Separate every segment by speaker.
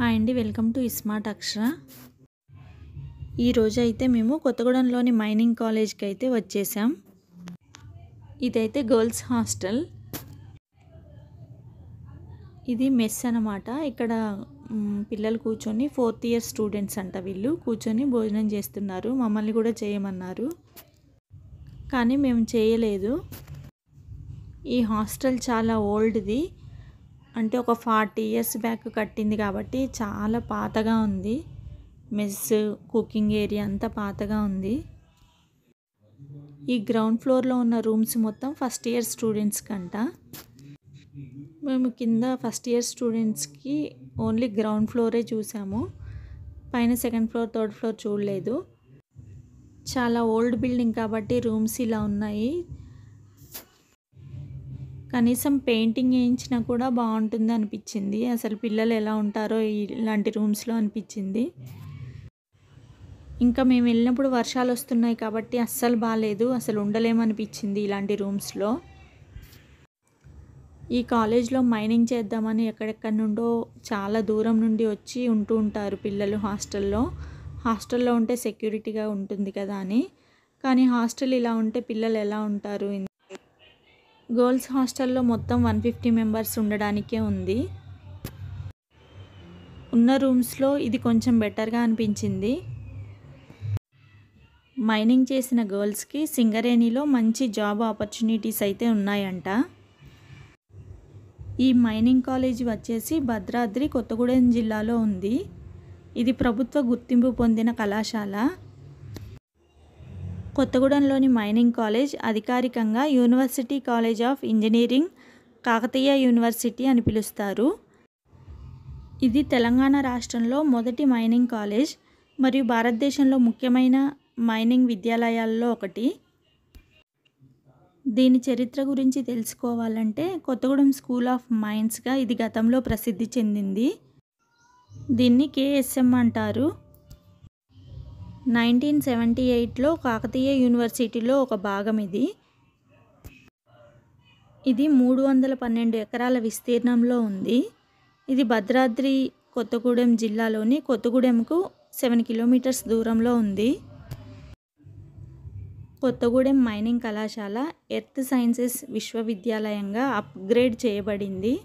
Speaker 1: Hi అండి, welcome to smart అక్షర. ఈరోజు అయితే మేము కొత్తగూడెంలోని మైనింగ్ కాలేజ్కి అయితే వచ్చేసాం. ఇదైతే గర్ల్స్ హాస్టల్. ఇది మెస్ అన్నమాట. ఇక్కడ పిల్లలు కూర్చొని 4th ఇయర్ స్టూడెంట్స్ అంట. వీళ్ళు కూర్చొని భోజనం చేస్తున్నారు. మమ్మల్ని కూడా చేయమన్నారు, కానీ మేము చేయలేదు. ఈ హాస్టల్ చాలా ఓల్డ్ది, అంటే ఒక 40 ఇయర్స్ బ్యాక్ కట్టింది కాబట్టి చాలా పాతగా ఉంది. మెస్, కుకింగ్ ఏరియా అంతా పాతగా ఉంది. ఈ గ్రౌండ్ ఫ్లోర్లో ఉన్న రూమ్స్ మొత్తం ఫస్ట్ ఇయర్ స్టూడెంట్స్ కంట. మేము కింద ఫస్ట్ ఇయర్ స్టూడెంట్స్కి ఓన్లీ గ్రౌండ్ ఫ్లోరే చూసాము. పైన సెకండ్ ఫ్లోర్, థర్డ్ ఫ్లోర్ చూడలేదు. చాలా ఓల్డ్ బిల్డింగ్ కాబట్టి రూమ్స్ ఇలా ఉన్నాయి. కనీసం పెయింటింగ్ వేయించినా కూడా బాగుంటుంది అనిపించింది. అసలు పిల్లలు ఎలా ఉంటారో ఇలాంటి రూమ్స్లో అనిపించింది. ఇంకా మేము వెళ్ళినప్పుడు వర్షాలు వస్తున్నాయి కాబట్టి అస్సలు బాగాలేదు, అసలు ఉండలేమనిపించింది ఇలాంటి రూమ్స్లో. ఈ కాలేజ్లో మైనింగ్ చేద్దామని ఎక్కడెక్కడి నుండో చాలా దూరం నుండి వచ్చి ఉంటూ ఉంటారు పిల్లలు హాస్టల్లో ఉంటే సెక్యూరిటీగా ఉంటుంది కదా అని. కానీ హాస్టల్ ఇలా ఉంటే పిల్లలు ఎలా ఉంటారు? గర్ల్స్ హాస్టల్లో మొత్తం 150 మెంబర్స్ ఉండడానికే ఉంది. ఉన్న రూమ్స్లో ఇది కొంచెం బెటర్గా అనిపించింది. మైనింగ్ చేసిన గర్ల్స్కి సింగరేణిలో మంచి జాబ్ ఆపర్చునిటీస్ అయితే ఉన్నాయంట. ఈ మైనింగ్ కాలేజీ వచ్చేసి భద్రాద్రి, కొత్తగూడెం జిల్లాలో ఉంది. ఇది ప్రభుత్వ గుర్తింపు పొందిన కళాశాల. కొత్తగూడెంలోని మైనింగ్ కాలేజ్ అధికారికంగా university college of engineering, Kakatiya university అని పిలుస్తారు. ఇది తెలంగాణ రాష్ట్రంలో మొదటి మైనింగ్ కాలేజ్ మరియు భారతదేశంలో ముఖ్యమైన మైనింగ్ విద్యాలయాల్లో ఒకటి. దీని చరిత్ర గురించి తెలుసుకోవాలంటే కొత్తగూడెం స్కూల్ ఆఫ్ మైన్స్గా ఇది గతంలో ప్రసిద్ధి చెందింది. దీన్ని KSM అంటారు. 1978లో కాకతీయ యూనివర్సిటీలో ఒక భాగం ఇది. ఇది 312 ఎకరాల విస్తీర్ణంలో ఉంది. ఇది భద్రాద్రి కొత్తగూడెం జిల్లాలోని కొత్తగూడెంకు 7 కిలోమీటర్స్ దూరంలో ఉంది. కొత్తగూడెం మైనింగ్ కళాశాల ఎర్త్ సైన్సెస్ విశ్వవిద్యాలయంగా అప్గ్రేడ్ చేయబడింది.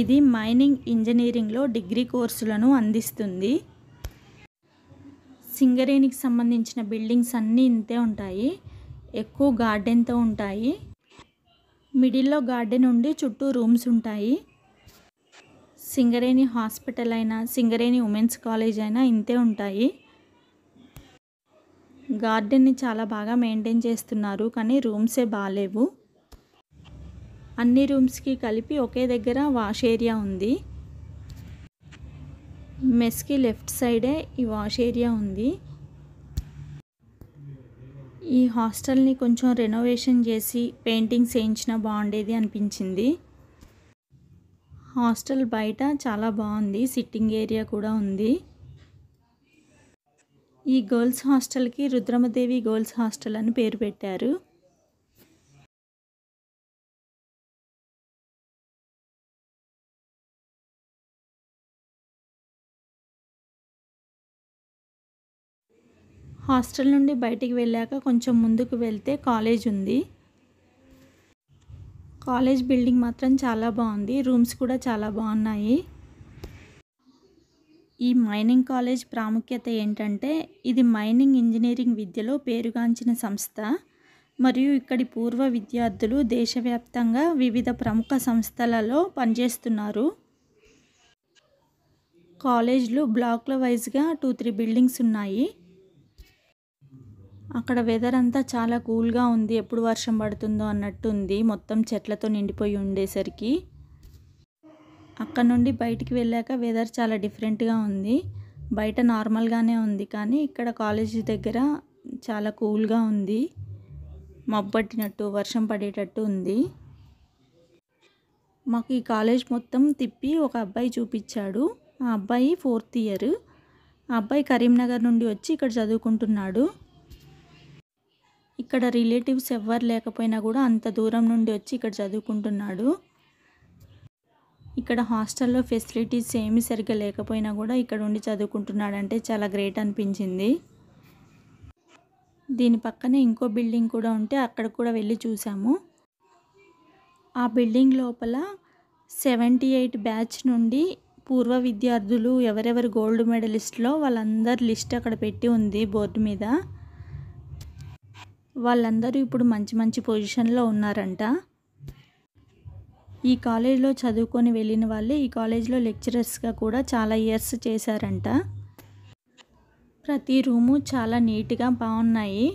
Speaker 1: ఇది మైనింగ్ ఇంజనీరింగ్లో డిగ్రీ కోర్సులను అందిస్తుంది. సింగరేణికి సంబంధించిన బిల్డింగ్స్ అన్నీ ఇంతే ఉంటాయి. ఎక్కువ గార్డెన్తో ఉంటాయి. మిడిల్లో గార్డెన్ ఉండి చుట్టూ రూమ్స్ ఉంటాయి. సింగరేణి హాస్పిటల్ అయినా, సింగరేణి ఉమెన్స్ కాలేజ్ అయినా ఇంతే ఉంటాయి. గార్డెన్ని చాలా బాగా మెయింటైన్ చేస్తున్నారు, కానీ రూమ్సే బాగాలేవు. అన్ని రూమ్స్కి కలిపి ఒకే దగ్గర వాష్ ఏరియా ఉంది. మెస్కి లెఫ్ట్ సైడే ఈ వాష్ ఏరియా ఉంది. ఈ హాస్టల్ని కొంచెం రెనోవేషన్ చేసి పెయింటింగ్స్ వేయించినా బాగుండేది అనిపించింది. హాస్టల్ బయట చాలా బాగుంది, సిట్టింగ్ ఏరియా కూడా ఉంది. ఈ గర్ల్స్ హాస్టల్కి రుద్రమదేవి గర్ల్స్ హాస్టల్ అని పేరు పెట్టారు. హాస్టల్ నుండి బయటికి వెళ్ళాక కొంచెం ముందుకు వెళ్తే కాలేజ్ ఉంది. కాలేజ్ బిల్డింగ్ మాత్రం చాలా బాగుంది. రూమ్స్ కూడా చాలా బాగున్నాయి. ఈ మైనింగ్ కాలేజ్ ప్రాముఖ్యత ఏంటంటే ఇది మైనింగ్ ఇంజనీరింగ్ విద్యలో పేరుగాంచిన సంస్థ మరియు ఇక్కడి పూర్వ విద్యార్థులు దేశవ్యాప్తంగా వివిధ ప్రముఖ సంస్థలలో పనిచేస్తున్నారు. కాలేజ్లు బ్లాక్ల వైజ్గా 2-3 బిల్డింగ్స్ ఉన్నాయి. అక్కడ వెదర్ అంతా చాలా కూల్గా ఉంది. ఎప్పుడు వర్షం పడుతుందో అన్నట్టు ఉంది, మొత్తం చెట్లతో నిండిపోయి ఉండేసరికి. అక్కడ నుండి బయటికి వెళ్ళాక వెదర్ చాలా డిఫరెంట్గా ఉంది. బయట నార్మల్గానే ఉంది, కానీ ఇక్కడ కాలేజీ దగ్గర చాలా కూల్గా ఉంది. మబ్బట్టినట్టు, వర్షం పడేటట్టు ఉంది. మాకు ఈ కాలేజ్ మొత్తం తిప్పి ఒక అబ్బాయి చూపించాడు. ఆ అబ్బాయి 4th ఇయర్. ఆ అబ్బాయి కరీంనగర్ నుండి వచ్చి ఇక్కడ చదువుకుంటున్నాడు. ఇక్కడ రిలేటివ్స్ ఎవ్వరు లేకపోయినా కూడా అంత దూరం నుండి వచ్చి ఇక్కడ చదువుకుంటున్నాడు. ఇక్కడ హాస్టల్లో ఫెసిలిటీస్ ఏమీ సరిగ్గా లేకపోయినా కూడా ఇక్కడ ఉండి చదువుకుంటున్నాడంటే చాలా గ్రేట్ అనిపించింది. దీని పక్కనే ఇంకో బిల్డింగ్ కూడా ఉంటే అక్కడ కూడా వెళ్ళి చూసాము. ఆ బిల్డింగ్ లోపల 78 బ్యాచ్ నుండి పూర్వ విద్యార్థులు ఎవరెవరు గోల్డ్ మెడలిస్ట్లో వాళ్ళందరి లిస్ట్ అక్కడ పెట్టి ఉంది బోర్డు మీద. వాళ్ళందరూ ఇప్పుడు మంచి మంచి పొజిషన్లో ఉన్నారంట. ఈ కాలేజ్లో చదువుకొని వెళ్ళిన వాళ్ళే ఈ కాలేజ్లో లెక్చరర్స్గా కూడా చాలా ఇయర్స్ చేశారంట. ప్రతి రూము చాలా నీట్గా బాగున్నాయి.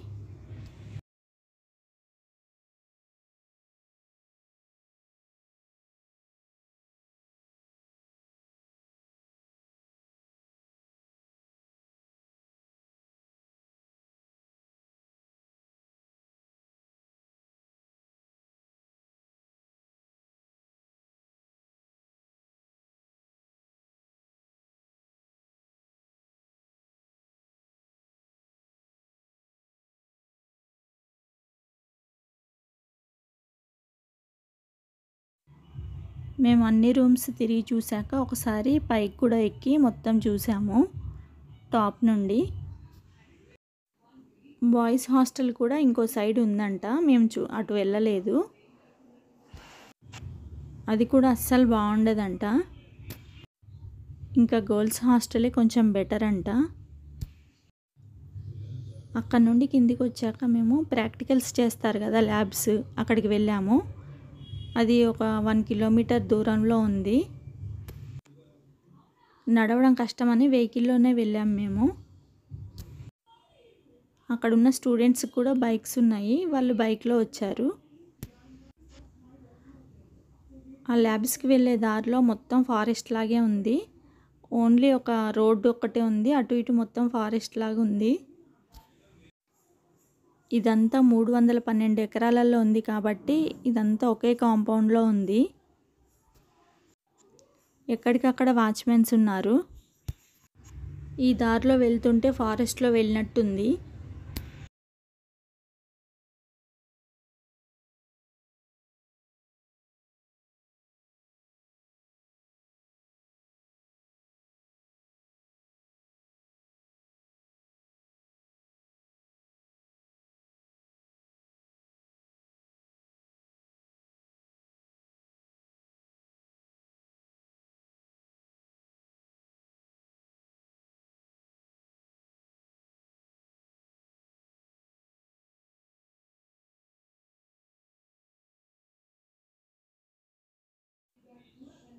Speaker 1: మేము అన్ని రూమ్స్ తిరిగి చూశాక ఒకసారి పైకి కూడా ఎక్కి మొత్తం చూసాము టాప్ నుండి. బాయ్స్ హాస్టల్ కూడా ఇంకో సైడ్ ఉందంట, మేము అటు వెళ్ళలేదు. అది కూడా అస్సలు బాగుండదంట. ఇంకా గర్ల్స్ హాస్టలే కొంచెం బెటర్ అంట. అక్కడ నుండి కిందికి వచ్చాక మేము ప్రాక్టికల్స్ చేస్తారు కదా ల్యాబ్స్, అక్కడికి వెళ్ళాము. అది ఒక 1 కిలోమీటర్ దూరంలో ఉంది. నడవడం కష్టమని వెహికల్లోనే వెళ్ళాము మేము. అక్కడ ఉన్న స్టూడెంట్స్ కూడా బైక్స్ ఉన్నాయి, వాళ్ళు బైక్లో వచ్చారు. ఆ ల్యాబ్స్కి వెళ్ళే దారిలో మొత్తం ఫారెస్ట్ లాగే ఉంది. ఓన్లీ ఒక రోడ్డు ఒక్కటే ఉంది, అటు ఇటు మొత్తం ఫారెస్ట్ లాగా ఉంది. ఇదంతా 312 ఎకరాలలో ఉంది కాబట్టి ఇదంతా ఒకే కాంపౌండ్లో ఉంది. ఎక్కడికక్కడ వాచ్మెన్స్ ఉన్నారు. ఈ దారిలో వెళ్తుంటే ఫారెస్ట్లో వెళ్ళినట్టుంది.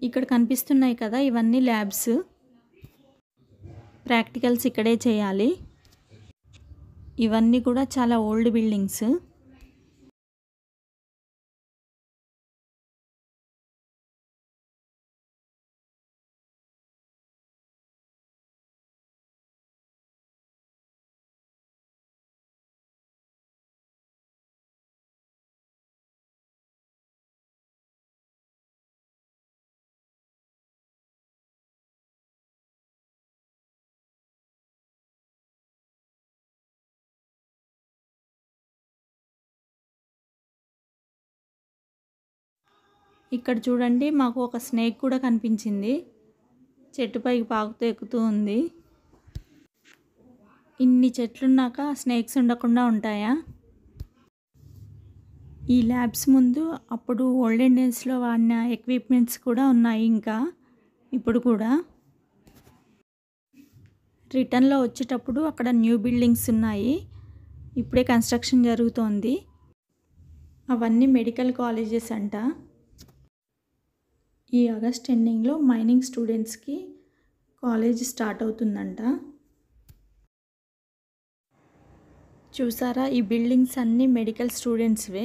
Speaker 1: ఇక్కడ కనిపిస్తున్నాయి కదా, ఇవన్నీ ల్యాబ్స్. ప్రాక్టికల్స్ ఇక్కడే చేయాలి. ఇవన్నీ కూడా చాలా ఓల్డ్ బిల్డింగ్స్. ఇక్కడ చూడండి, మాకు ఒక స్నేక్ కూడా కనిపించింది. చెట్టుపైకి పాకుతూ ఎక్కుతూ ఉంది. ఇన్ని చెట్లున్నాక స్నేక్స్ ఉండకుండా ఉంటాయా? ఈ ల్యాబ్స్ ముందు అప్పుడు ఓల్డెన్ డేస్లో వాడిన ఎక్విప్మెంట్స్ కూడా ఉన్నాయి. ఇంకా ఇప్పుడు కూడా రిటర్న్లో వచ్చేటప్పుడు అక్కడ న్యూ బిల్డింగ్స్ ఉన్నాయి, ఇప్పుడే కన్స్ట్రక్షన్ జరుగుతోంది. అవన్నీ మెడికల్ కాలేజెస్ అంట. ఈ ఆగస్ట్ ఎండింగ్లో మైనింగ్ స్టూడెంట్స్కి కాలేజ్ స్టార్ట్ అవుతుందంట. చూసారా, ఈ బిల్డింగ్స్ అన్నీ మెడికల్ స్టూడెంట్స్వే.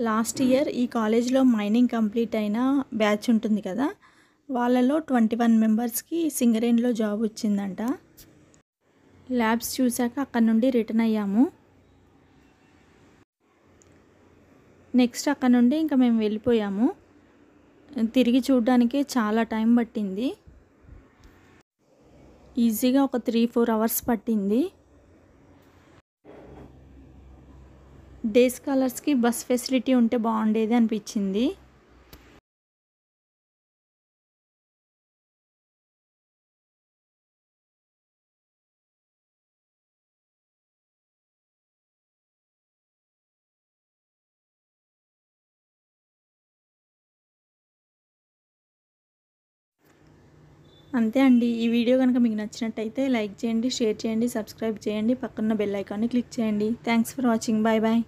Speaker 1: లాస్ట్ ఇయర్ ఈ కాలేజ్లో మైనింగ్ కంప్లీట్ అయిన బ్యాచ్ ఉంటుంది కదా, వాళ్ళలో 21 మెంబర్స్కి సింగరేణిలో జాబ్ వచ్చిందంట. ల్యాబ్స్ చూశాక అక్కడ నుండి రిటర్న్ అయ్యాము. నెక్స్ట్ అక్కడ నుండి ఇంకా మేము వెళ్ళిపోయాము. తిరిగి చూడడానికి చాలా టైం పట్టింది. ఈజీగా ఒక 3-4 అవర్స్ పట్టింది. డే స్కాలర్స్కి బస్ ఫెసిలిటీ ఉంటే బాగుండేది అనిపించింది. అంతే అండి. ఈ వీడియో కనుక మీకు నచ్చినట్టయితే లైక్ చేయండి, షేర్ చేయండి, సబ్స్క్రైబ్ చేయండి, పక్కన బెల్ ఐకాన్ని క్లిక్ చేయండి. Thanks for watching. Bye bye.